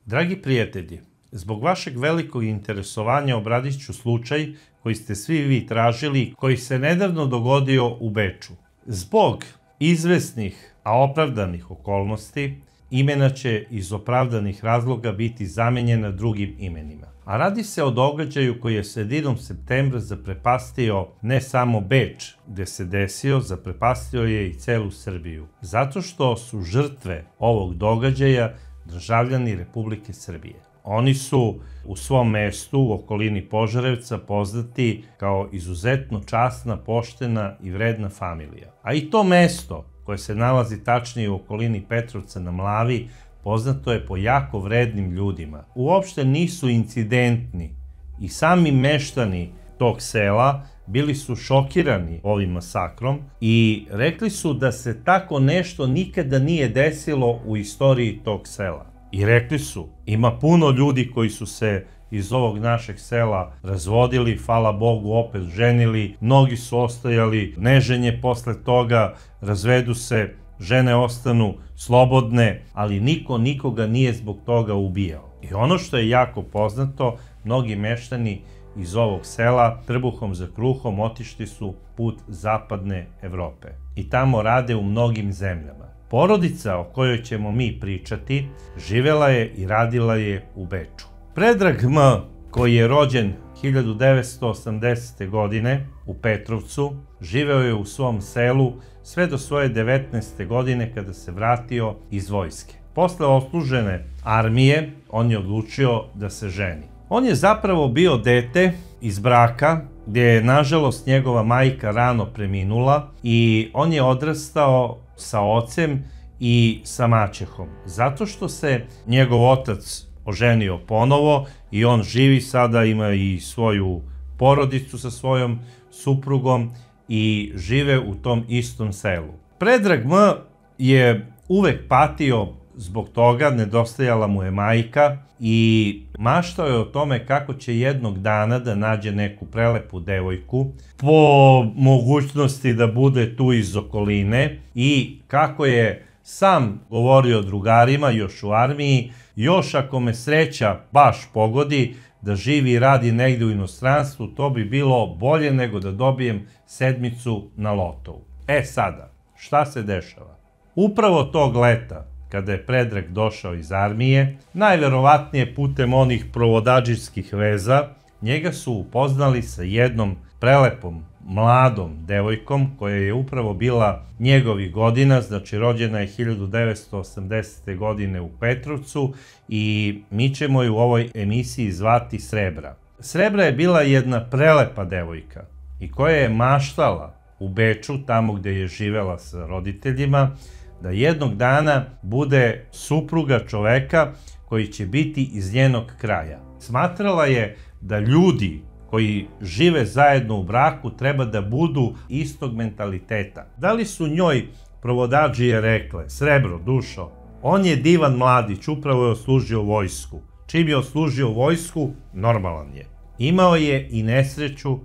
Dragi prijatelji, zbog vašeg velikog interesovanja obradit ću slučaj koji ste svi vi tražili, koji se nedavno dogodio u Beču. Zbog izvesnih, a opravdanih okolnosti, imena će iz opravdanih razloga biti zamenjena drugim imenima. A radi se o događaju koji je sredinom septembra zaprepastio ne samo Beč gde se desio, zaprepastio je i celu Srbiju. Zato što su žrtve ovog događaja državljani Republike Srbije. Oni su u svom mestu, u okolini Požarevca, poznati kao izuzetno časna, poštena i vredna familija. A i to mesto, koje se nalazi tačnije u okolini Petrovca na Mlavi, poznato je po jako vrednim ljudima. Uopšte nisu incidentni i sami meštani tog sela bili su šokirani ovim masakrom i rekli su da se tako nešto nikada nije desilo u istoriji tog sela. I rekli su, ima puno ljudi koji su se iz ovog našeg sela razvodili, hvala Bogu opet ženili, mnogi su ostajali neženje posle toga, razvedu se, žene ostanu slobodne, ali niko nikoga nije zbog toga ubijao. I ono što je jako poznato, mnogi meštani iz ovog sela trbuhom za kruhom otišli su put zapadne Evrope i tamo rade u mnogim zemljama. Porodica o kojoj ćemo mi pričati živela je i radila je u Beču. Predrag M, koji je rođen 1980. godine u Petrovcu, živeo je u svom selu sve do svoje 19. godine kada se vratio iz vojske. Posle odslužene armije, on je odlučio da se ženi. On je zapravo bio dete iz braka gdje je, nažalost, njegova majka rano preminula i on je odrastao sa ocem i sa maćehom. Zato što se njegov otac oženio ponovo i on živi sada, ima i svoju porodicu sa svojom suprugom i žive u tom istom selu. Predrag M je uvek patio zbog toga, nedostajala mu je majka i maštao je o tome kako će jednog dana da nađe neku prelepu devojku, po mogućnosti da bude tu iz okoline, i kako je sam govorio drugarima još u armiji, još ako me sreća baš pogodi da živi i radi negde u inostranstvu, to bi bilo bolje nego da dobijem sedmicu na lotovu. E sada, šta se dešava? Upravo tog leta, kada je Predrag došao iz armije, najverovatnije putem onih provodadžijskih veza, njega su upoznali sa jednom prelepom, mladom devojkom koja je upravo bila njegovih godina, znači rođena je 1980. godine u Petrovcu i mi ćemo je u ovoj emisiji zvati Srebra. Srebra je bila jedna prelepa devojka i koja je maštala u Beču, tamo gde je živela sa roditeljima, da jednog dana bude supruga čoveka koji će biti iz njenog kraja. Smatrala je da ljudi koji žive zajedno u braku treba da budu istog mentaliteta. Da li su njoj provodadžije rekle, Srebro, dušo, on je divan mladić, upravo je odslužio vojsku. Čim je odslužio vojsku, normalan je. Imao je i nesreću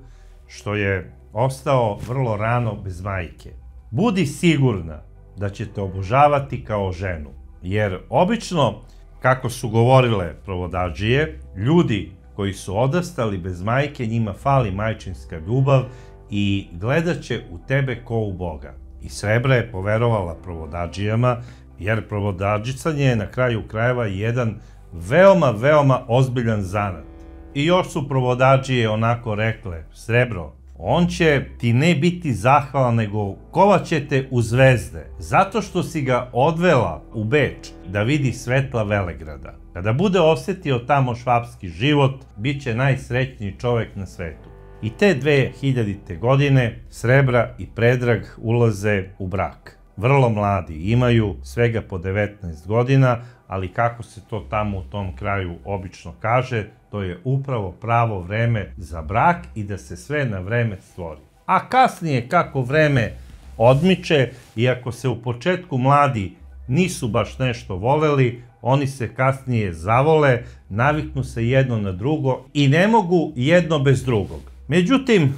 što je ostao vrlo rano bez majke. Budi sigurna da će te obožavati kao ženu, jer obično, kako su govorile provodadžije, ljudi koji su odrastali bez majke, njima fali majčinska ljubav i gledat će u tebe ko u Boga. I Srebra je poverovala provodadžijama, jer provodadžicanje je na kraju krajeva jedan veoma ozbiljan zanat. I još su provodadžije onako rekle, Srebro, on će ti ne biti zahvalan, nego kovaće te u zvezde, zato što si ga odvela u Beč da vidi svetla Velegrada. Kada bude osjetio tamo švapski život, bit će najsrećniji čovek na svetu. I te 2000. godine Srebra i Predrag ulaze u brak. Vrlo mladi, imaju svega po 19 godina, ali kako se to tamo u tom kraju obično kaže, to je upravo pravo vreme za brak i da se sve na vreme stvori. A kasnije, kako vreme odmiče, iako se u početku mladi nisu baš nešto voleli, oni se kasnije zavole, naviknu se jedno na drugo i ne mogu jedno bez drugog. Međutim,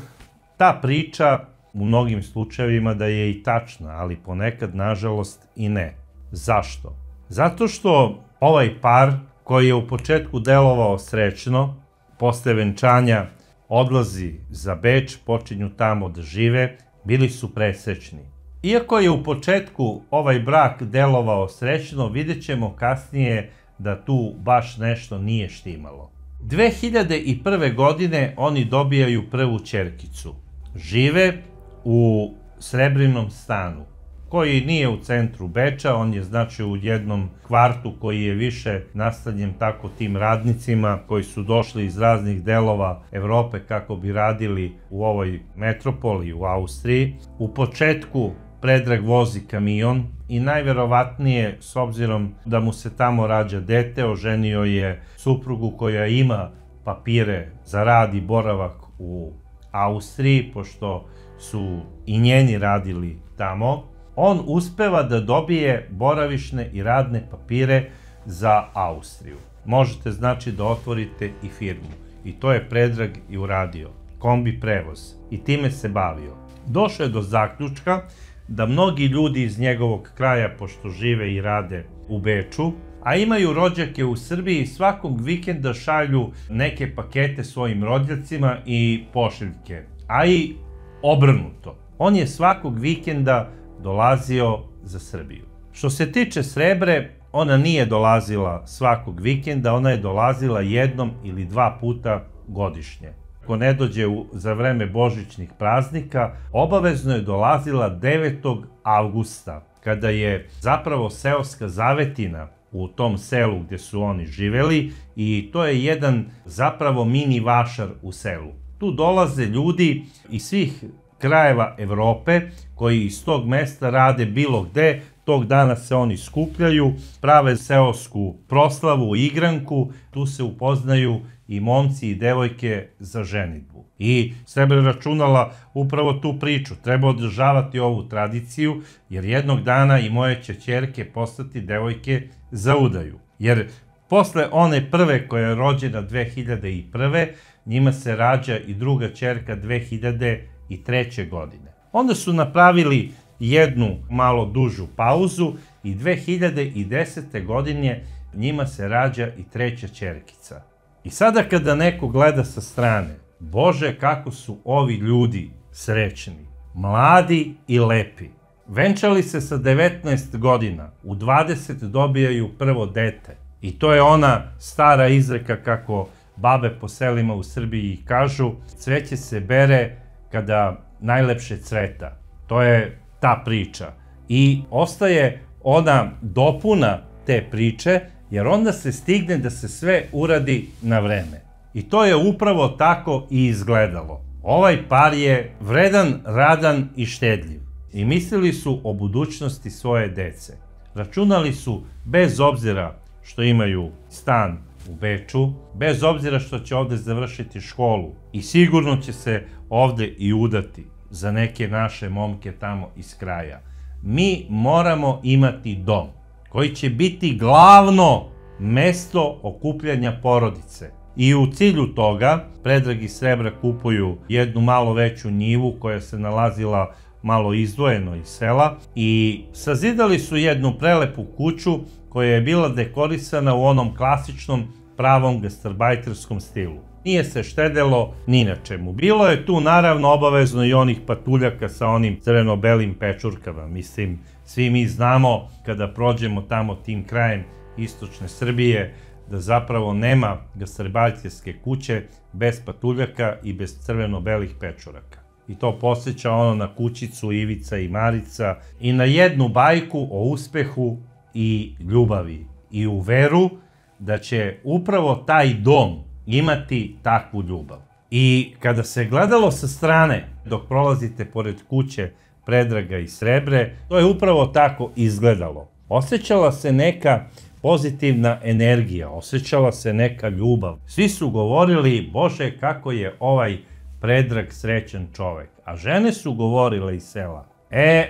ta priča u mnogim slučajevima da je i tačna, ali ponekad, nažalost, i ne. Zašto? Zato što ovaj par koji je u početku delovao srećno, posle venčanja odlazi za Beč, počinju tamo da žive, bili su presrećni. Iako je u početku ovaj brak delovao srećno, vidjet ćemo kasnije da tu baš nešto nije štimalo. 2001. godine oni dobijaju prvu ćerkicu. Žive u srebrnom stanu, koji nije u centru Beča, on je znači u jednom kvartu koji je više nastanjen tako tim radnicima koji su došli iz raznih delova Evrope kako bi radili u ovoj metropoli u Austriji. U početku Predrag vozi kamion i najverovatnije, s obzirom da mu se tamo rađa dete, oženio je suprugu koja ima papire za rad i boravak u Austriji, pošto su i njeni radili tamo. On uspeva da dobije boravišne i radne papire za Austriju. Možete znači da otvorite i firmu. I to je Predrag i uradio. Kombi prevoz. I time se bavio. Došao je do zaključka da mnogi ljudi iz njegovog kraja, pošto žive i rade u Beču, a imaju rođake u Srbiji, svakog vikenda šalju neke pakete svojim rođacima i pošiljke, a i obrnuto. On je svakog vikenda dolazio za Srbiju. Što se tiče Srebre, ona nije dolazila svakog vikenda, ona je dolazila jednom ili dva puta godišnje. Ako ne dođe za vreme božićnih praznika, obavezno je dolazila 9. avgusta, kada je zapravo seoska zavetina u tom selu gdje su oni živeli i to je jedan zapravo mini vašar u selu. Tu dolaze ljudi iz svih krajeva Evrope koji iz tog mesta rade bilo gde, tog dana se oni skupljaju, prave seosku proslavu, igranku, tu se upoznaju i momci i devojke za ženidbu. I Srebra računala upravo tu priču, treba održavati ovu tradiciju, jer jednog dana i moje će ćerke postati devojke za udaju. Jer posle one prve koja je rođena 2001. njima se rađa i druga ćerka 2003. godine. Onda su napravili jednu malo dužu pauzu i 2010. godine njima se rađa i treća ćerkica. I sada kada neko gleda sa strane, Bože kako su ovi ljudi srećni, mladi i lepi. Venčali se sa 19 godina, u 20 dobijaju prvo dete. I to je ona stara izreka kako babe po selima u Srbiji kažu, cveće se bere kada najlepše cveta. To je ta priča. I ostaje ona dopuna te priče, jer onda se stigne da se sve uradi na vreme. I to je upravo tako i izgledalo. Ovaj par je vredan, radan i štedljiv. I mislili su o budućnosti svoje dece. Računali su, bez obzira što imaju stan u Beču, bez obzira što će ovde završiti školu i sigurno će se ovde i udati za neke naše momke tamo iz kraja. Mi moramo imati dom koji će biti glavno mesto okupljanja porodice. I u cilju toga Predrag i Srebra kupuju jednu malo veću njivu koja se nalazila malo izdvojeno iz sela i sazidali su jednu prelepu kuću koja je bila dekorisana u onom klasičnom pravom gastarbajterskom stilu. Nije se štedelo ni na čemu. Bilo je tu naravno obavezno i onih patuljaka sa onim crveno-belim pečurkama. Mislim, svi mi znamo kada prođemo tamo tim krajem istočne Srbije da zapravo nema gastarbajterske kuće bez patuljaka i bez crveno-belih pečuraka. I to podsjeća ono na kućicu Ivica i Marica i na jednu bajku o uspehu i ljubavi i u veru da će upravo taj dom imati takvu ljubav. I kada se gledalo sa strane dok prolazite pored kuće Predraga i Srebre, to je upravo tako izgledalo. Osjećala se neka pozitivna energija, osjećala se neka ljubav. Svi su govorili, Bože, kako je ovaj Predrag srećan čovek. A žene su govorile iz sela,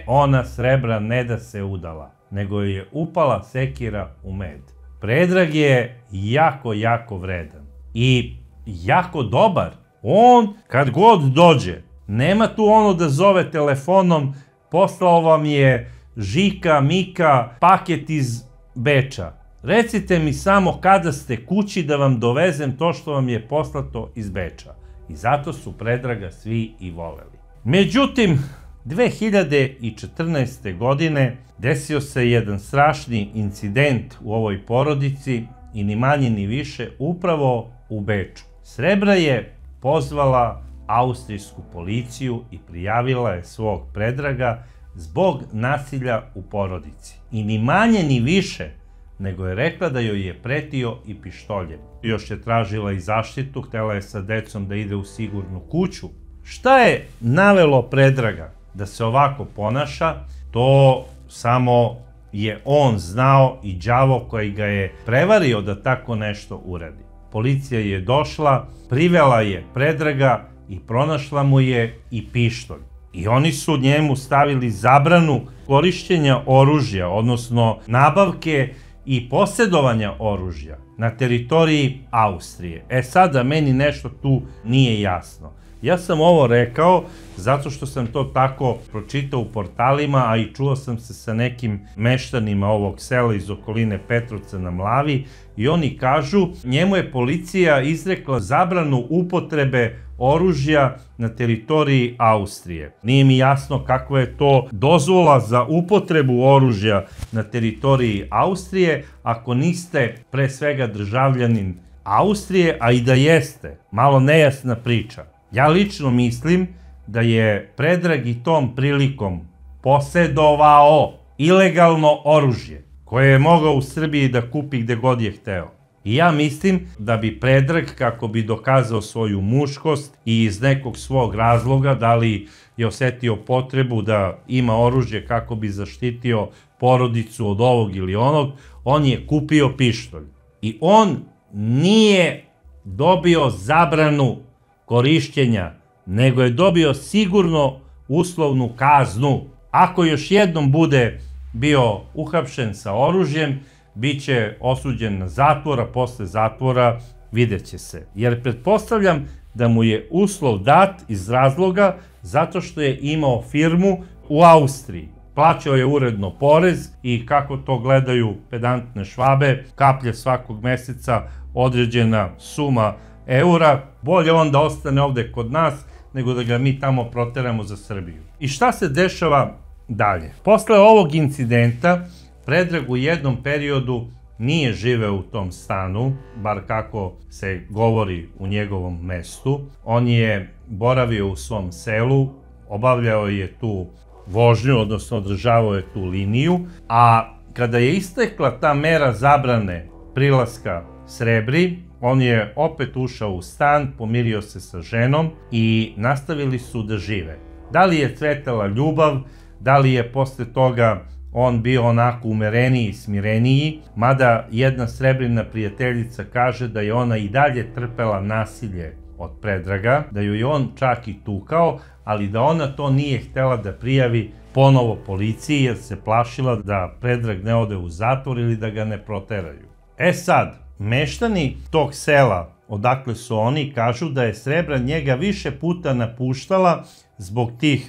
ona Srebra ne da se udala, nego je upala sekira u med. Predrag je jako, jako vredan i jako dobar. On, kad god dođe, nema tu ono da zove telefonom, poslao vam je Žika, Mika, paket iz Beča. Recite mi samo kada ste kući da vam dovezem to što vam je poslato iz Beča. I zato su Predraga svi i voleli. Međutim, 2014. godine desio se jedan strašni incident u ovoj porodici i ni manje ni više upravo u Beču. Srebra je pozvala austrijsku policiju i prijavila je svog Predraga zbog nasilja u porodici. I ni manje ni više nego je rekla da joj je pretio i pištoljem. Još je tražila i zaštitu, htela je sa decom da ide u sigurnu kuću. Šta je navelo Predraga da se ovako ponaša, to samo je on znao i đavo koji ga je prevario da tako nešto uradi. Policija je došla, privela je Predraga i pronašla mu je i pištolj. I oni su njemu stavili zabranu korišćenja oružja, odnosno nabavke i posjedovanja oružja na teritoriji Austrije. Sada meni nešto tu nije jasno. Ja sam ovo rekao zato što sam to tako pročitao u portalima, a i čuo sam se sa nekim meštanima ovog sela iz okoline Petrovca na Mlavi i oni kažu njemu je policija izrekla zabranu upotrebe oružja na teritoriji Austrije. Nije mi jasno kakva je to dozvola za upotrebu oružja na teritoriji Austrije ako niste pre svega državljanin Austrije, a i da jeste, malo nejasna priča. Ja lično mislim da je Predrag i tom prilikom posedovao ilegalno oružje koje je mogao u Srbiji da kupi gde god je hteo. I ja mislim da bi Predrag, kako bi dokazao svoju muškost i iz nekog svog razloga, da li je osetio potrebu da ima oružje kako bi zaštitio porodicu od ovog ili onog, on je kupio pištolj. I on nije dobio zabranu korišćenja, nego je dobio sigurno uslovnu kaznu. Ako još jednom bude bio uhapšen sa oružjem, bit će osuđen na zatvor, a posle zatvora vidjet će se. Jer pretpostavljam da mu je uslov dat iz razloga zato što je imao firmu u Austriji. Plaćao je uredno porez i kako to gledaju pedantne Švabe, kaplje svakog meseca određena suma eura, bolje on da ostane ovde kod nas nego da ga mi tamo proteramo za Srbiju. I šta se dešava dalje? Posle ovog incidenta Predrag u jednom periodu nije živeo u tom stanu, bar kako se govori u njegovom mestu. On je boravio u svom selu, obavljao je tu vožnju, odnosno održavao je tu liniju, a kada je istekla ta mera zabrane prilaska Srebri, on je opet ušao u stan, pomirio se sa ženom i nastavili su da žive. Da li je cvetala ljubav, da li je posle toga on bio onako umereniji i smireniji, mada jedna Srebrina prijateljica kaže da je ona i dalje trpela nasilje od Predraga, da ju je on čak i tukao, ali da ona to nije htela da prijavi ponovo policiji jer se plašila da Predrag ne ode u zatvor ili da ga ne proteraju. Sad, meštani tog sela odakle su oni kažu da je Srebra njega više puta napuštala zbog tih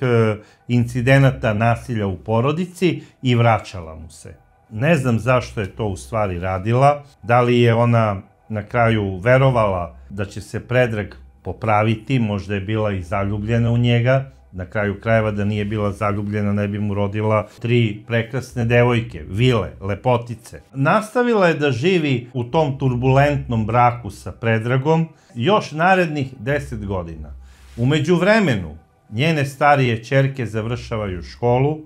incidenata nasilja u porodici i vraćala mu se. Ne znam zašto je to u stvari radila, da li je ona na kraju verovala da će se Predrag popraviti, možda je bila i zaljubljena u njega, na kraju krajeva da nije bila zaljubljena ne bi mu rodila 3 prekrasne devojke, vile, lepotice. Nastavila je da živi u tom turbulentnom braku sa Predragom još narednih 10 godina. U međuvremenu njene starije ćerke završavaju školu,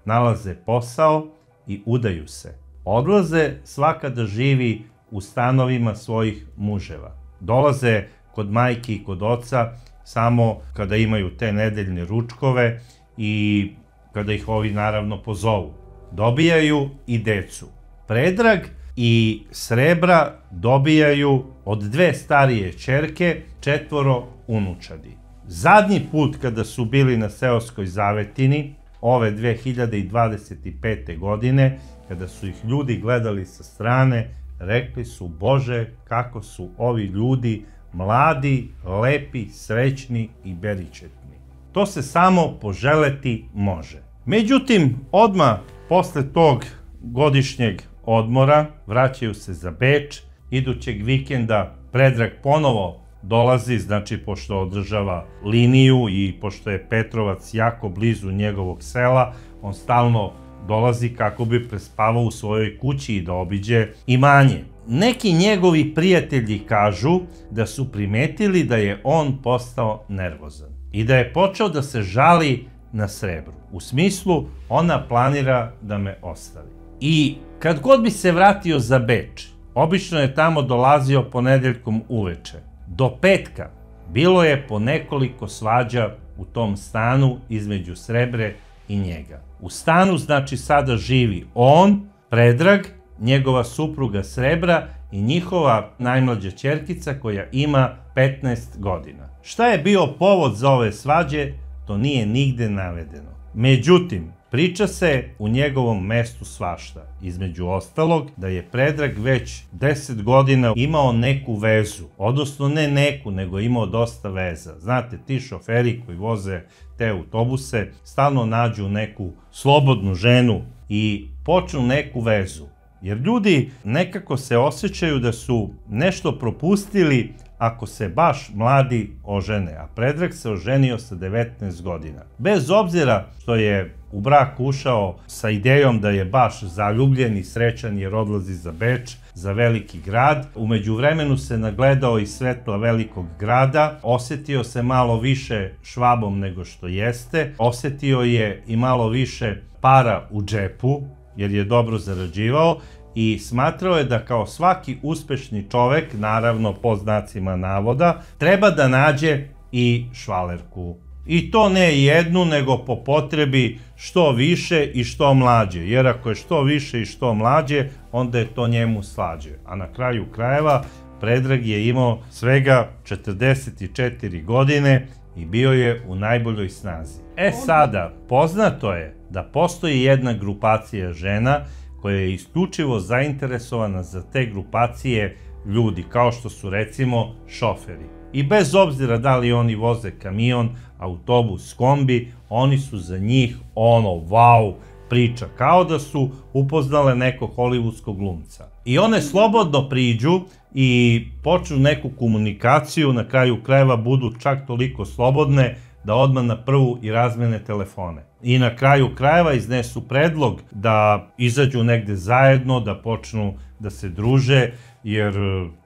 nalaze posao i udaju se. Odlaze svaka da živi u stanovima svojih muževa. Dolaze kod majke i kod oca samo kada imaju te nedeljne ručkove i kada ih ovi naravno pozovu. Dobijaju i decu. Predrag i Srebra dobijaju od 2 starije ćerke 4 unučadi. Zadnji put kada su bili na seoskoj zavetini, ove 2025. godine, kada su ih ljudi gledali sa strane, rekli su: Bože, kako su ovi ljudi mladi, lepi, srećni i beričetni. To se samo poželeti može. Međutim, odmah posle tog godišnjeg odmora, vraćaju se za Beč. Idućeg vikenda Predrag ponovo dolazi, znači pošto održava liniju i pošto je Petrovac jako blizu njegovog sela, on stalno dolazi kako bi prespavao u svojoj kući i da obiđe imanje. Neki njegovi prijatelji kažu da su primetili da je on postao nervozan i da je počeo da se žali na Srebru. U smislu, ona planira da me ostavi. I kad god bi se vratio za Beč, obično je tamo dolazio ponedeljkom uveče. Do petka bilo je po nekoliko svađa u tom stanu između Srebre i njega. U stanu, znači, sada živi on, Predrag, njegova supruga Srebra i njihova najmlađa ćerkica koja ima 15 godina. Šta je bio povod za ove svađe, to nije nigde navedeno. Međutim, priča se u njegovom mestu svašta. Između ostalog, da je Predrag već 10 godina imao neku vezu. Odnosno ne neku, nego imao dosta veza. Znate, ti šoferi koji voze te autobuse stalno nađu neku slobodnu ženu i počnu neku vezu. Jer ljudi nekako se osjećaju da su nešto propustili ako se baš mladi ožene, a Predrag se oženio sa 19 godina. Bez obzira što je u brak ušao sa idejom da je baš zaljubljen i srećan jer odlazi za Beč, za veliki grad, u međuvremenu se nagledao iz svetla velikog grada, osetio se malo više Švabom nego što jeste, osetio je i malo više para u džepu, jer je dobro zarađivao, i smatrao je da kao svaki uspešni čovek, naravno po znacima navoda, treba da nađe i švalerku. I to ne jednu, nego po potrebi što više i što mlađe. Jer ako je što više i što mlađe, onda je to njemu slađe. A na kraju krajeva, Predrag je imao svega 44 godine i bio je u najboljoj snazi. Sada, poznato je da postoji jedna grupacija žena koja je isključivo zainteresovana za te grupacije ljudi, kao što su recimo šoferi. I bez obzira da li oni voze kamion, autobus, kombi, oni su za njih wow priča, kao da su upoznale nekog hollywoodskog glumca. I one slobodno priđu i počnu neku komunikaciju, na kraju krajeva budu čak toliko slobodne da odmah na prvu i razmene telefone. I na kraju krajeva iznesu predlog da izađu negde zajedno, da počnu da se druže, jer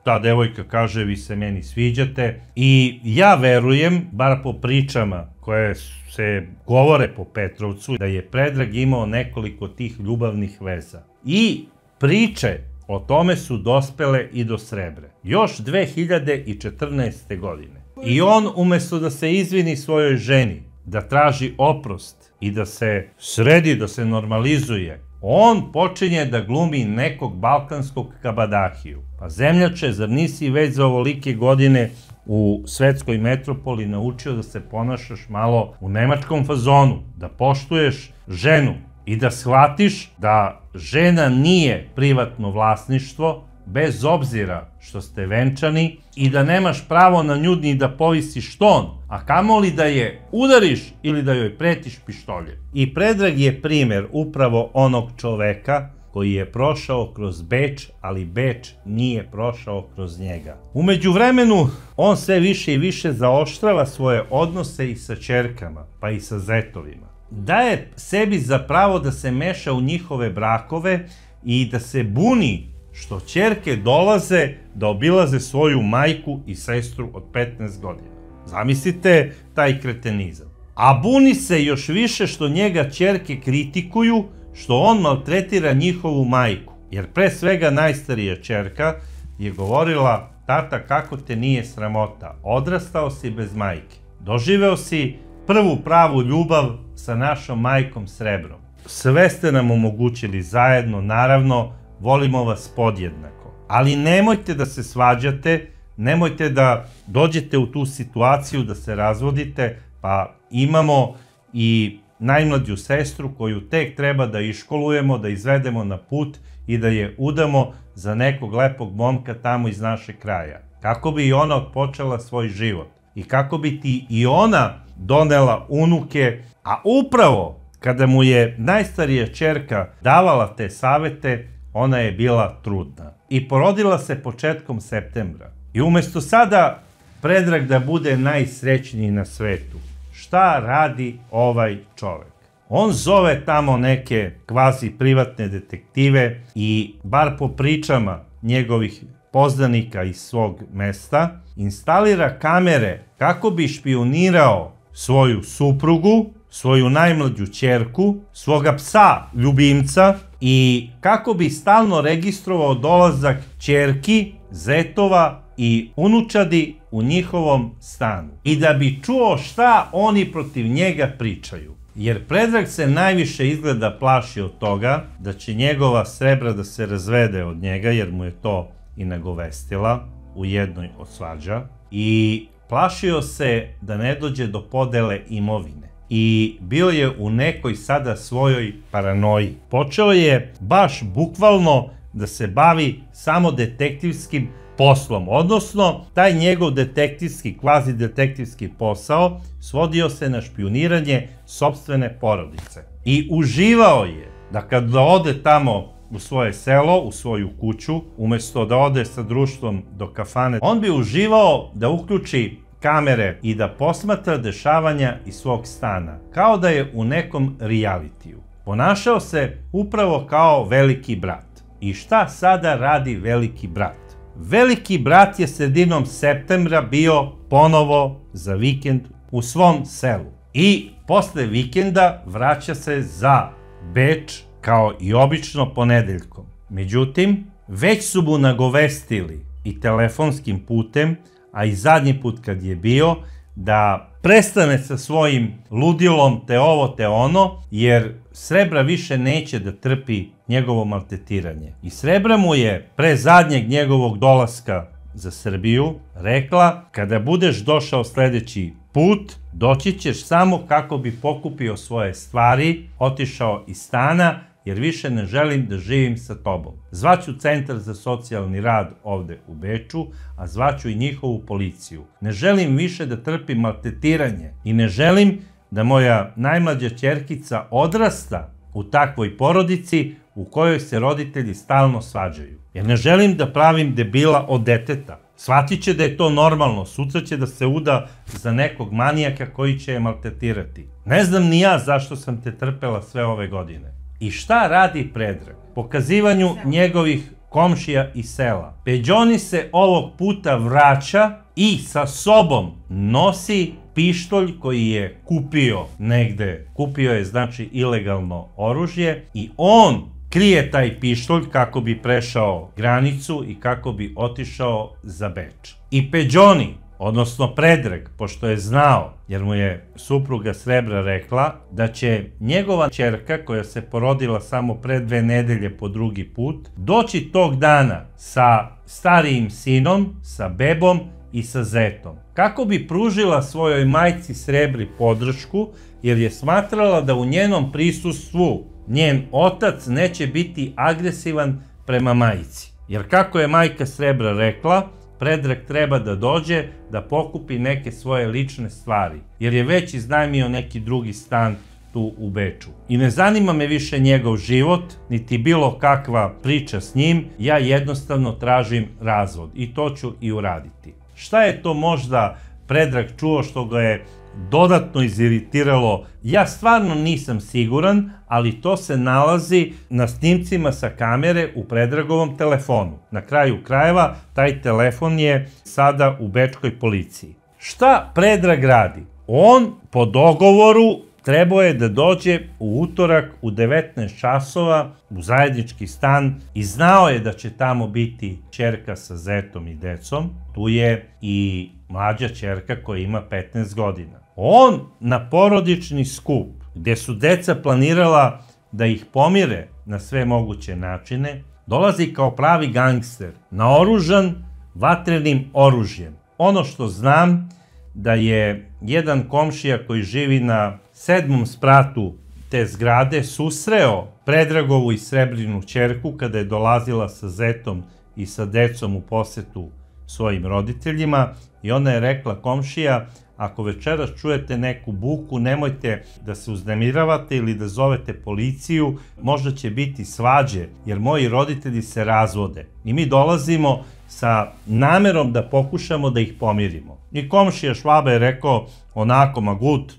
ta devojka kaže vi se meni sviđate. I ja verujem, bar po pričama koje se govore po Petrovcu, da je Predrag imao nekoliko tih ljubavnih veza. I priče o tome su dospele i do Srebre. Još 2014. godine. I on, umesto da se izvini svojoj ženi, da traži oprost i da se sredi, da se normalizuje, on počinje da glumi nekog balkanskog kabadahiju. Pa zemljače, zar nisi već za ovolike godine u svetskoj metropoli naučio da se ponašaš malo u nemačkom fazonu, da poštuješ ženu i da shvatiš da žena nije privatno vlasništvo, bez obzira što ste venčani, i da nemaš pravo na nju ni da povisiš ton, a kamoli da je udariš ili da joj pretiš pištoljem. I Predrag je primer upravo onog čoveka koji je prošao kroz Beč, ali Beč nije prošao kroz njega. U međuvremenu, on sve više i više zaoštrava svoje odnose i sa ćerkama, pa i sa zetovima. Daje sebi za pravo da se meša u njihove brakove i da se buni što ćerke dolaze da obilaze svoju majku i sestru od 15 godina. Zamislite taj kretenizam. A buni se još više što njega ćerke kritikuju, što on maltretira njihovu majku. Jer pre svega najstarija ćerka je govorila: tata, kako te nije sramota, odrastao si bez majke, doživeo si prvu pravu ljubav sa našom majkom Srebrom. Sve ste nam omogućili zajedno, naravno, volimo vas podjednako. Ali nemojte da se svađate, nemojte da dođete u tu situaciju da se razvodite, pa imamo i najmlađu sestru koju tek treba da iškolujemo, da izvedemo na put i da je udamo za nekog lepog momka tamo iz našeg kraja. Kako bi i ona odpočela svoj život i kako bi ti i ona donela unuke, a upravo kada mu je najstarija ćerka davala te savete, ona je bila trudna i porodila se početkom septembra. I umesto sada Predrag da bude najsrećniji na svetu, šta radi ovaj čovek? On zove tamo neke kvazi privatne detektive i, bar po pričama njegovih poznanika iz svog mesta, instalira kamere kako bi špijunirao svoju suprugu, svoju najmlađu ćerku, svoga psa ljubimca i kako bi stalno registrovao dolazak ćerki, zetova i unučadi u njihovom stanu. I da bi čuo šta oni protiv njega pričaju. Jer Predrag se najviše izgleda plaši od toga da će njegova Srebra da se razvede od njega, jer mu je to i nagovestila u jednoj od svađa. I plašio se da ne dođe do podele imovine. I bio je u nekoj sada svojoj paranoji. Počeo je baš bukvalno da se bavi samo detektivskim poslom, odnosno taj njegov detektivski, kvazi detektivski posao svodio se na špijuniranje sopstvene porodice. I uživao je da kada ode tamo u svoje selo, u svoju kuću, umesto da ode sa društvom do kafane, on bi uživao da uključi kamere i da posmatra dešavanja iz svog stana, kao da je u nekom realitiju. Ponašao se upravo kao veliki brat. I šta sada radi veliki brat? Veliki brat je sredinom septembra bio ponovo za vikend u svom selu. I posle vikenda vraća se za Beč kao i obično ponedeljkom. Međutim, već su mu nagovestili i telefonskim putem, a i zadnji put kad je bio, da prestane sa svojim ludilom te ovo te ono, jer Srebra više neće da trpi njegovo maltretiranje. I Srebra mu je pre zadnjeg njegovog dolaska za Srbiju rekla: kada budeš došao sledeći put, doći ćeš samo kako bi pokupio svoje stvari, otišao iz stana, jer više ne želim da živim sa tobom. Zvaću Centar za socijalni rad ovde u Beču, a zvaću i njihovu policiju. Ne želim više da trpim maltretiranje i ne želim da moja najmlađa ćerkica odrasta u takvoj porodici u kojoj se roditelji stalno svađaju. Jer ne želim da pravim debila od deteta. Shvatit će da je to normalno, sutra će da se uda za nekog manijaka koji će je maltretirati. Ne znam ni ja zašto sam te trpela sve ove godine. I šta radi Predrag? Pokazivanju njegovih komšija i sela. Peđoni se ovog puta vraća i sa sobom nosi pištolj koji je kupio negde. Kupio je znači ilegalno oružje i on krije taj pištolj kako bi prešao granicu i kako bi otišao za Beč. I Peđoni, odnosno Predrag, pošto je znao, jer mu je supruga Srebra rekla da će njegova ćerka, koja se porodila samo pre 2 nedelje po drugi put, doći tog dana sa starijim sinom, sa bebom i sa zetom, kako bi pružila svojoj majci Srebri podršku, jer je smatrala da u njenom prisustvu njen otac neće biti agresivan prema majci. Jer kako je majka Srebra rekla, Predrag treba da dođe da pokupi neke svoje lične stvari, jer je već iznajmio neki drugi stan tu u Beču. I ne zanima me više njegov život, niti bilo kakva priča s njim, ja jednostavno tražim razvod i to ću i uraditi. Šta je to možda Predrag čuo što ga je dodatno iziritiralo? Ja stvarno nisam siguran, ali to se nalazi na snimcima sa kamere u Predragovom telefonu. Na kraju krajeva, taj telefon je sada u bečkoj policiji. Šta Predrag radi? On po dogovoru trebao je da dođe u utorak u 19 časova u zajednički stan i znao je da će tamo biti ćerka sa zetom i decom. Tu je i mlađa ćerka koja ima 15 godina. On na porodični skup, gde su deca planirala da ih pomire na sve moguće načine, dolazi kao pravi gangster, naoružan vatrenim oružjem. Ono što znam da je jedan komšija koji živi na 7. spratu te zgrade susreo Predragovu i Srebrinu ćerku kada je dolazila sa zetom i sa decom u posetu svojim roditeljima i ona je rekla: komšija, ako večeras čujete neku buku, nemojte da se uznemiravate ili da zovete policiju, možda će biti svađe, jer moji roditelji se razvode. I mi dolazimo sa namerom da pokušamo da ih pomirimo. I komšija Švaba je rekao onako: ma gut,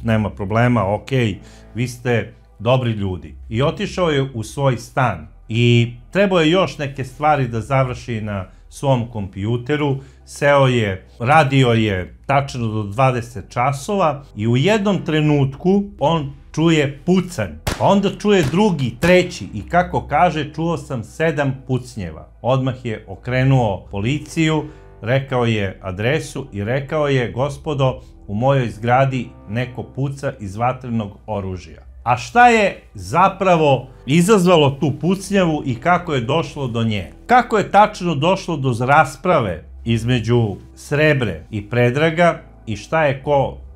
nema problema, okej, vi ste dobri ljudi. I otišao je u svoj stan. I trebao je još neke stvari da završi na svom kompjuteru, seo je, radio je tačno do 20 časova i u jednom trenutku on čuje pucanj, pa onda čuje drugi, treći i kako kaže, čuo sam 7 pucnjeva. Odmah je okrenuo policiju, rekao je adresu i rekao je: gospodo, u mojoj zgradi neko puca iz vatrenog oružja. A šta je zapravo izazvalo tu pucnjavu i kako je došlo do nje? Kako je tačno došlo do rasprave između Srebre i Predraga i šta je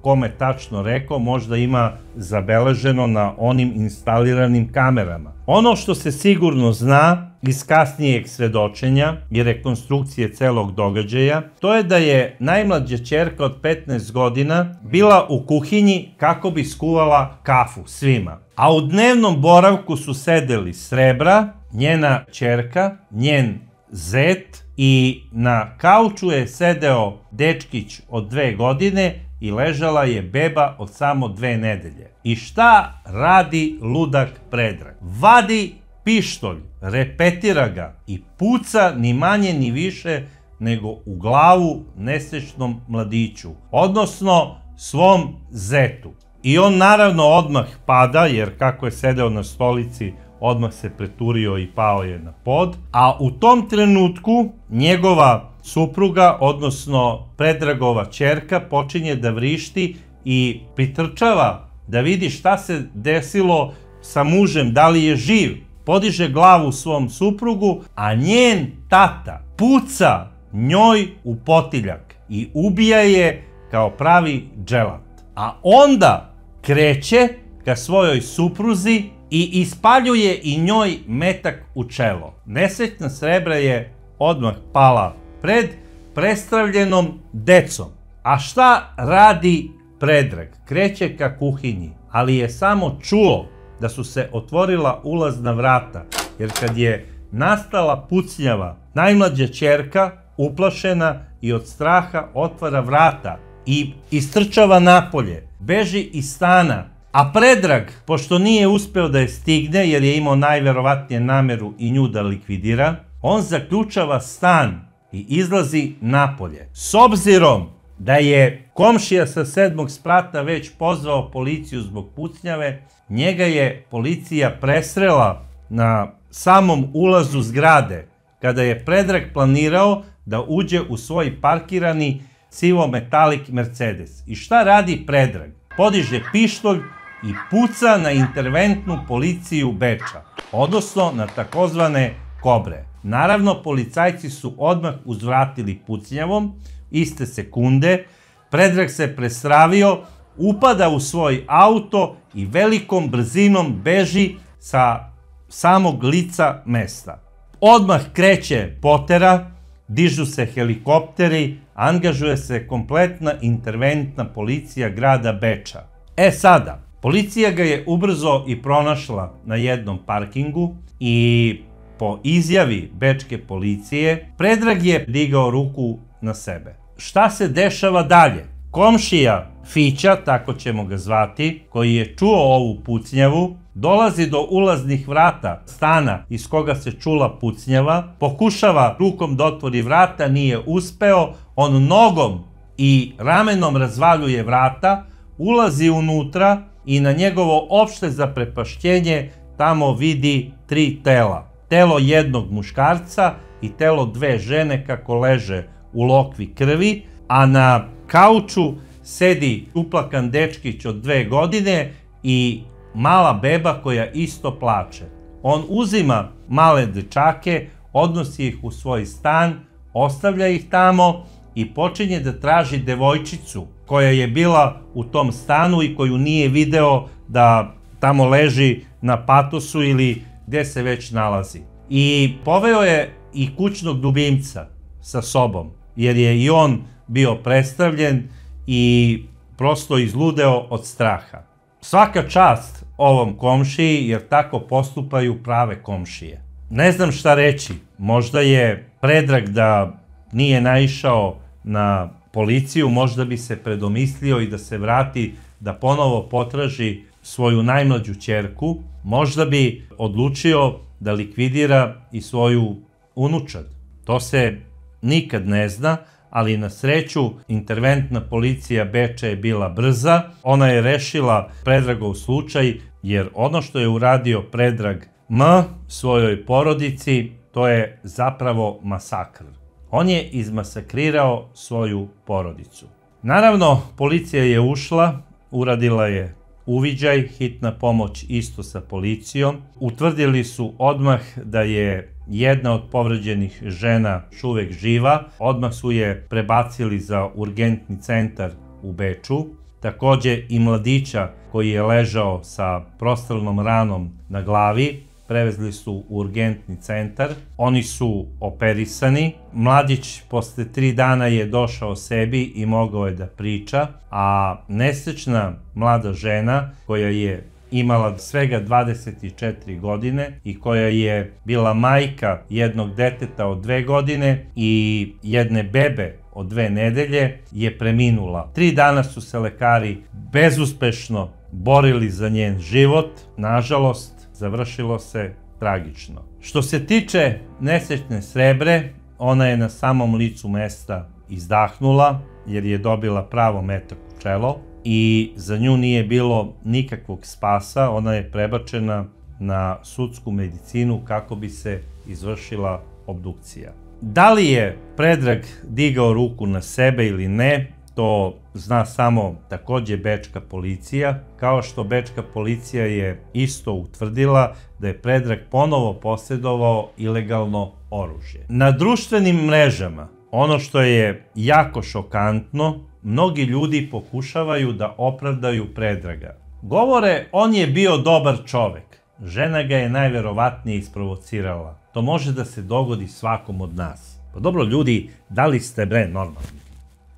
kome tačno rekao, možda ima zabeleženo na onim instaliranim kamerama. Ono što se sigurno zna iz kasnijeg svedočenja i rekonstrukcije celog događaja, to je da je najmlađa ćerka od 15 godina bila u kuhinji kako bi skuvala kafu svima. A u dnevnom boravku su sedeli Srebra, njena ćerka, njen zet i na kauču je sedeo dečkić od 2 godine i ležala je beba od samo 2 nedelje. I šta radi ludak Predrag? Vadi pištolj, repetira ga i puca ni manje ni više nego u glavu nesrećnom mladiću, odnosno svom zetu. I on naravno odmah pada, jer kako je sedeo na stolici, odmah se preturio i pao je na pod, a u tom trenutku njegova supruga, odnosno Predragova ćerka, počinje da vrišti i pritrčava da vidi šta se desilo sa mužem, da li je živ. Podiže glavu svom suprugu, a njen tata puca njoj u potiljak i ubija je kao pravi dželat. A onda kreće ka svojoj supruzi i ispaljuje i njoj metak u čelo. Nesrećna Srebra je odmah pala pred prestravljenom decom. A šta radi Predrag? Kreće ka kuhinji, ali je samo čuo da su se otvorila ulazna vrata, jer kad je nastala pucnjava, najmlađa ćerka, uplašena i od straha, otvara vrata i istrčava napolje, beži iz stana. A Predrag, pošto nije uspeo da je stigne, jer je imao najverovatnije nameru i nju da likvidira, on zaključava stan i izlazi napolje. S obzirom da je komšija sa 7. sprata već pozvao policiju zbog pucnjave, njega je policija presrela na samom ulazu zgrade, kada je Predrag planirao da uđe u svoj parkirani sivo-metalik Mercedes. I šta radi Predrag? Podiže pištolj i puca na interventnu policiju Beča, odnosno na takozvane kobre. Naravno, policajci su odmah uzvratili pucnjavom, iste sekunde. Predrag se presravio, upada u svoj auto i velikom brzinom beži sa samog lica mesta. Odmah kreće potera, dižu se helikopteri, angažuje se kompletna interventna policija grada Beča. E sada, policija ga je ubrzo i pronašla na jednom parkingu i po izjavi bečke policije, Predrag je digao ruku na sebe. Šta se dešava dalje? Komšija Fića, tako ćemo ga zvati, koji je čuo ovu pucnjavu, dolazi do ulaznih vrata stana iz koga se čula pucnjava, pokušava rukom da otvori vrata, nije uspeo, on nogom i ramenom razvaljuje vrata, ulazi unutra i na njegovo opšte zaprepašćenje tamo vidi 3 tela. Telo jednog muškarca i telo 2 žene kako leže u lokvi krvi, a na kauču sedi uplakan dečkić od 2 godine i mala beba koja isto plače. On uzima male dečake, odnosi ih u svoj stan, ostavlja ih tamo i počinje da traži devojčicu koja je bila u tom stanu i koju nije video da tamo leži na patosu ili gde se već nalazi. I poveo je i kućnog ljubimca sa sobom, jer je i on bio predstavljen i prosto izludeo od straha. Svaka čast ovom komšiji, jer tako postupaju prave komšije. Ne znam šta reći, možda je Predrag da nije naišao na policiju, možda bi se predomislio i da se vrati, da ponovo potraži svoju najmlađu ćerku, možda bi odlučio da likvidira i svoju unučad. To se nikad ne zna, ali na sreću interventna policija Beča je bila brza, ona je rešila Predragov slučaj, jer ono što je uradio Predrag M svojoj porodici, to je zapravo masakr. On je izmasakrirao svoju porodicu. Naravno, policija je ušla, uradila je uviđaj, hitna pomoć isto sa policijom. Utvrdili su odmah da je jedna od povređenih žena još uvek živa. Odmah su je prebacili za urgentni centar u Beču. Takođe i mladića koji je ležao sa prostrelnom ranom na glavi prevezli su u urgentni centar. Oni su operisani. Mladić posle 3 dana je došao sebi i mogao je da priča, a nesrećna mlada žena koja je imala svega 24 godine i koja je bila majka jednog deteta od 2 godine i jedne bebe od 2 nedelje je preminula. 3 dana su se lekari bezuspešno borili za njen život. Nažalost, završilo se tragično. Što se tiče nesrećne Srebre, ona je na samom licu mesta izdahnula jer je dobila pravo metak u čelo i za nju nije bilo nikakvog spasa. Ona je prebačena na sudsku medicinu kako bi se izvršila obdukcija. Da li je Predrag digao ruku na sebe ili ne, to zna samo takođe bečka policija, kao što bečka policija je isto utvrdila da je Predrag ponovo posjedovao ilegalno oružje. Na društvenim mrežama, ono što je jako šokantno, mnogi ljudi pokušavaju da opravdaju Predraga. Govore, on je bio dobar čovek. Žena ga je najverovatnije isprovocirala. To može da se dogodi svakom od nas. Pa dobro ljudi, da li ste normalni?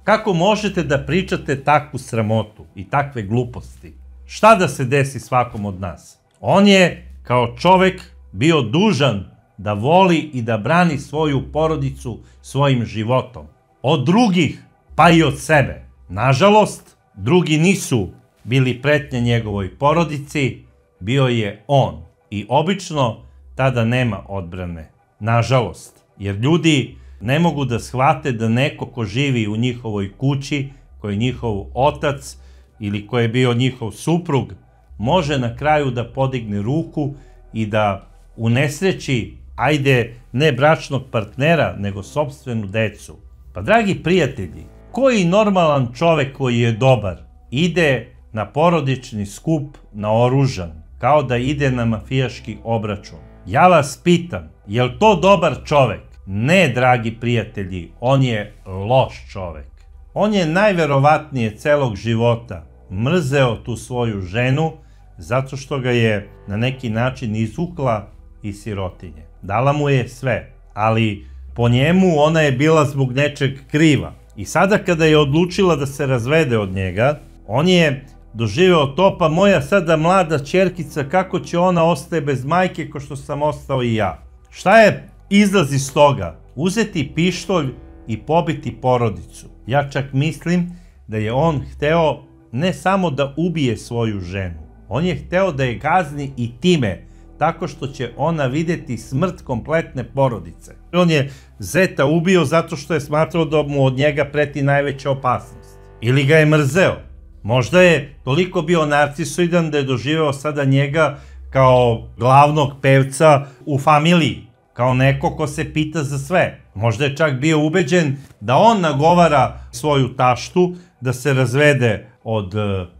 Kako možete da pričate takvu sramotu i takve gluposti? Šta da se desi svakom od nas? On je kao čovek bio dužan da voli i da brani svoju porodicu svojim životom. Od drugih, pa i od sebe. Nažalost, drugi nisu bili pretnja njegovoj porodici, bio je on. I obično tada nema odbrane. Nažalost, jer ljudi ne mogu da shvate da neko ko živi u njihovoj kući, koji je njihov otac ili koji je bio njihov suprug, može na kraju da podigne ruku i da unesreći, ajde, ne bračnog partnera, nego sopstvenu decu. Pa dragi prijatelji, koji normalan čovek koji je dobar ide na porodični skup naoružan, kao da ide na mafijaški obračun? Ja vas pitam, je li to dobar čovek? Ne, dragi prijatelji, on je loš čovek. On je najverovatnije celog života mrzeo tu svoju ženu zato što ga je na neki način izvukla iz sirotinje. Dala mu je sve, ali po njemu ona je bila zbog nečeg kriva. I sada kada je odlučila da se razvede od njega, on je doživeo to, pa moja sada mlada ćerkica, kako će ona ostaje bez majke ko što sam ostao i ja. Šta je izlaz iz toga? Uzeti pištolj i pobiti porodicu. Ja čak mislim da je on hteo ne samo da ubije svoju ženu, on je hteo da je kazni i time, tako što će ona videti smrt kompletne porodice. On je zeta ubio zato što je smatrao da mu od njega preti najveća opasnost. Ili ga je mrzeo. Možda je toliko bio narcisoidan da je doživeo sada njega kao glavnog pevca u familiji, kao neko ko se pita za sve. Možda je čak bio ubeđen da on nagovara svoju taštu da se razvede od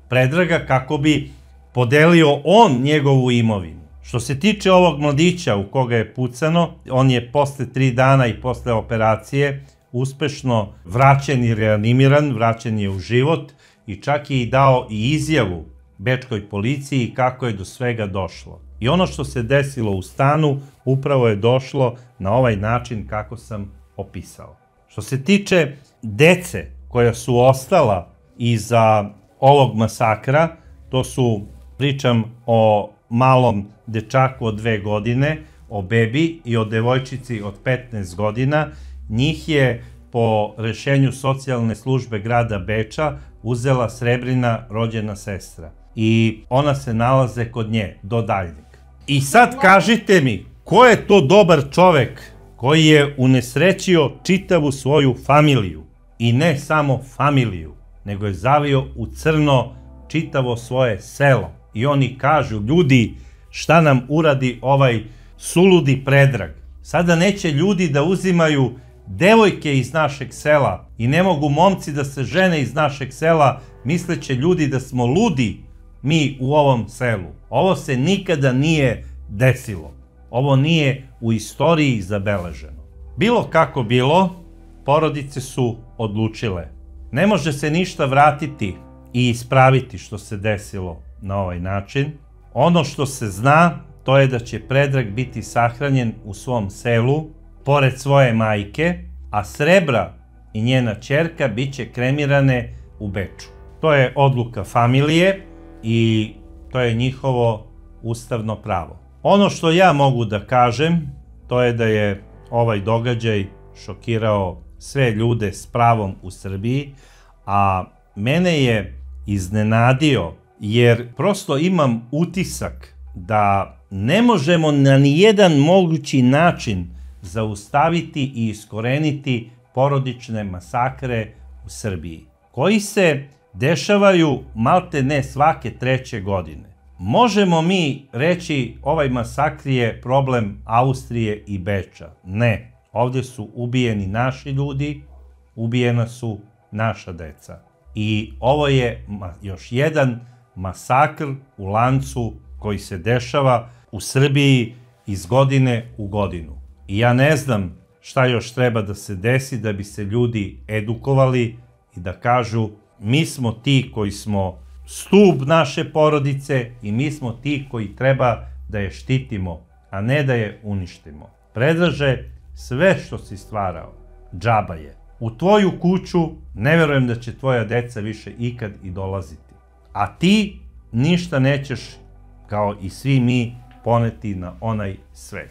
Predraga kako bi podelio on njegovu imovinu. Što se tiče ovog mladića u koga je pucano, on je posle 3 dana i posle operacije uspešno vraćen i reanimiran, vraćen je u život i čak je i dao i izjavu bečkoj policiji kako je do svega došlo. I ono što se desilo u stanu upravo je došlo na ovaj način kako sam opisao. Što se tiče dece koja su ostala iza ovog masakra, to su, pričam o malom dečaku od 2 godine, o bebi i o devojčici od 15 godina, njih je po rešenju socijalne službe grada Beča uzela Srebrina rođena sestra. I ona se nalaze kod nje, do daljnjeg. I sad kažite mi, ko je to dobar čovek koji je unesrećio čitavu svoju familiju? I ne samo familiju, nego je zavio u crno čitavo svoje selo. I oni kažu, ljudi, šta nam uradi ovaj suludi Predrag? Sada neće ljudi da uzimaju devojke iz našeg sela i ne mogu momci da se žene iz našeg sela, misleće ljudi da smo ludi mi u ovom selu. Ovo se nikada nije desilo. Ovo nije u istoriji zabeleženo. Bilo kako bilo, porodice su odlučile. Ne može se ništa vratiti i ispraviti što se desilo na ovaj način. Ono što se zna, to je da će Predrag biti sahranjen u svom selu, pored svoje majke, a Srebra i njena ćerka bit će kremirane u Beču. To je odluka familije i to je njihovo ustavno pravo. Ono što ja mogu da kažem, to je da je ovaj događaj šokirao sve ljude s pravom u Srbiji, a mene je iznenadio jer prosto imam utisak da ne možemo na nijedan mogući način zaustaviti i iskoreniti porodične masakre u Srbiji, koji se dešavaju malte ne svake 3. godine. Možemo mi reći ovaj masakr je problem Austrije i Beča. Ne, ovdje su ubijeni naši ljudi, ubijena su naša deca. I ovo je još jedan masakr u lancu koji se dešava u Srbiji iz godine u godinu. I ja ne znam šta još treba da se desi da bi se ljudi edukovali i da kažu mi smo ti koji smo stub naše porodice i mi smo ti koji treba da je štitimo, a ne da je uništimo. Predraže, sve što si stvarao, džaba je. U tvoju kuću ne verujem da će tvoja deca više ikad i dolaziti. A ti ništa nećeš, kao i svi mi, poneti na onaj svet.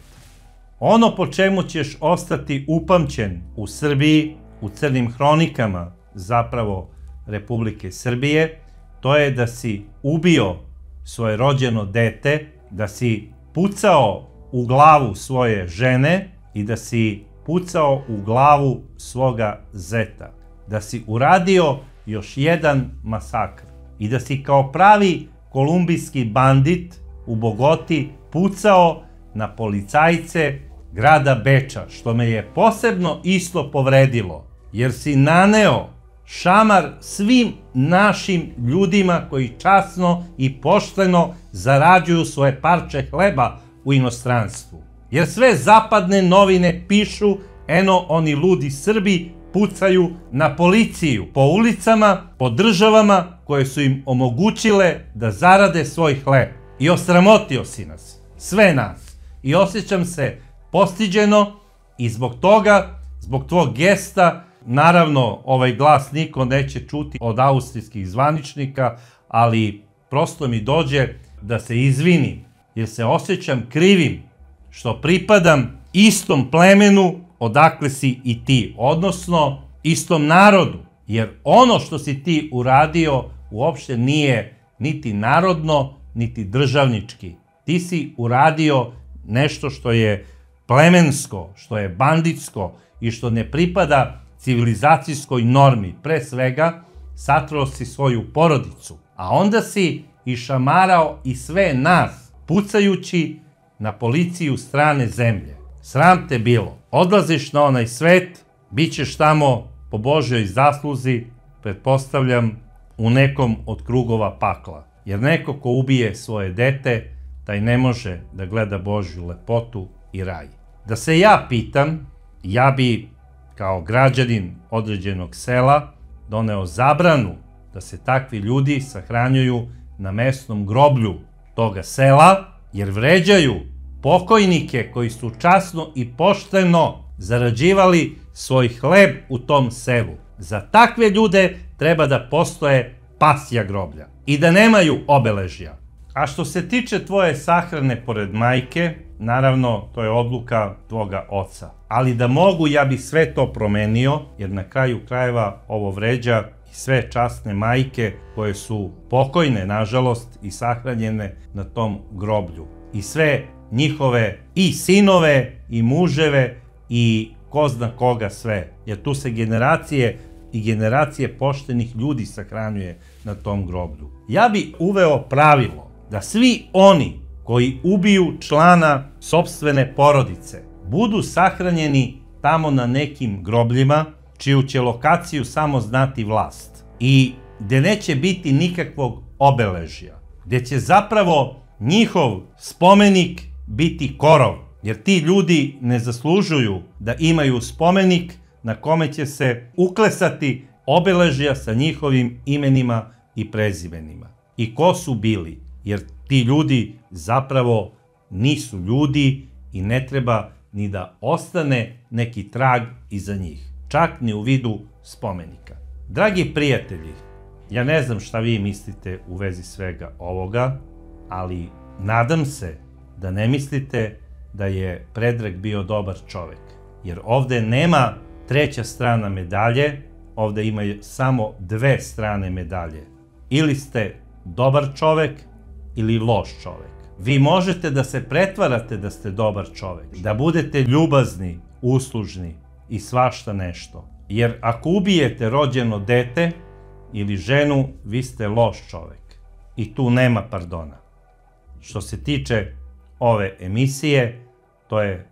Ono po čemu ćeš ostati upamćen u Srbiji, u crnim hronikama zapravo Republike Srbije, to je da si ubio svoje rođeno dete, da si pucao u glavu svoje žene i da si pucao u glavu svoga zeta. Da si uradio još jedan masakr i da si kao pravi kolumbijski bandit u Bogoti pucao na policajce grada Beča, što me je posebno isto povredilo, jer si naneo šamar svim našim ljudima koji časno i pošteno zarađuju svoje parče hleba u inostranstvu. Jer sve zapadne novine pišu, eno oni ludi Srbi pucaju na policiju po ulicama, po državama koje su im omogućile da zarade svoj hleb. I osramotio si nas, sve nas. I osjećam se postiđeno i zbog toga, zbog tvog gesta, naravno ovaj glas niko neće čuti od austrijskih zvaničnika, ali prosto mi dođe da se izvinim, jer se osjećam krivim što pripadam istom plemenu odakle si i ti, odnosno istom narodu, jer ono što si ti uradio uopšte nije niti narodno, niti državnički. Ti si uradio nešto što je plemensko, što je banditsko i što ne pripada civilizacijskoj normi. Pre svega, satrao si svoju porodicu, a onda si išamarao i sve nas, pucajući na policiju strane zemlje. Sram te bilo. Odlaziš na onaj svet, bit ćeš tamo po Božjoj zasluzi, pretpostavljam, u nekom od krugova pakla. Jer neko ko ubije svoje dete, taj ne može da gleda Božju lepotu i raj. Da se ja pitam, ja bi kao građanin određenog sela doneo zabranu da se takvi ljudi sahranjuju na mesnom groblju toga sela, jer vređaju pokojnike koji su časno i pošteno zarađivali svoj hleb u tom selu. Za takve ljude treba da postoje pasja groblja i da nemaju obeležja. A što se tiče tvoje sahrane pored majke, naravno, to je odluka tvoga oca. Ali da mogu, ja bih sve to promenio, jer na kraju krajeva ovo vređa i sve časne majke koje su pokojne, nažalost, i sahranjene na tom groblju. I sve njihove i sinove, i muževe, i ko zna koga sve. Jer tu se generacije i generacije poštenih ljudi sahranjuje na tom groblju. Ja bih uveo pravilo da svi oni koji ubiju člana sopstvene porodice budu sahranjeni tamo na nekim grobljima, čiju će lokaciju samo znati vlast i gde neće biti nikakvog obeležja, gde će zapravo njihov spomenik biti korov, jer ti ljudi ne zaslužuju da imaju spomenik na kome će se uklesati obeležja sa njihovim imenima i prezimenima. I ko su bili, jer ti ljudi zapravo nisu ljudi i ne treba ni da ostane neki trag iza njih, čak ni u vidu spomenika. Dragi prijatelji, ja ne znam šta vi mislite u vezi svega ovoga, ali nadam se da ne mislite da je Predrag bio dobar čovek, jer ovde nema treća strana medalje, ovde ima samo dve strane medalje. Ili ste dobar čovek ili loš čovek. Vi možete da se pretvarate da ste dobar čovek, da budete ljubazni, uslužni i svašta nešto. Jer ako ubijete rođeno dete ili ženu, vi ste loš čovek. I tu nema pardona. Što se tiče ove emisije, to je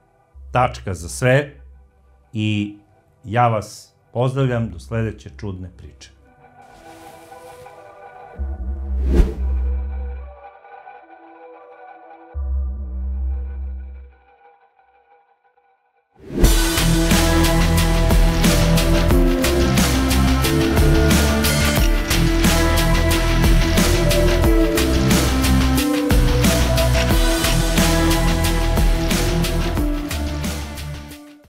tačka za sve i ja vas pozdravljam do sledeće čudne priče.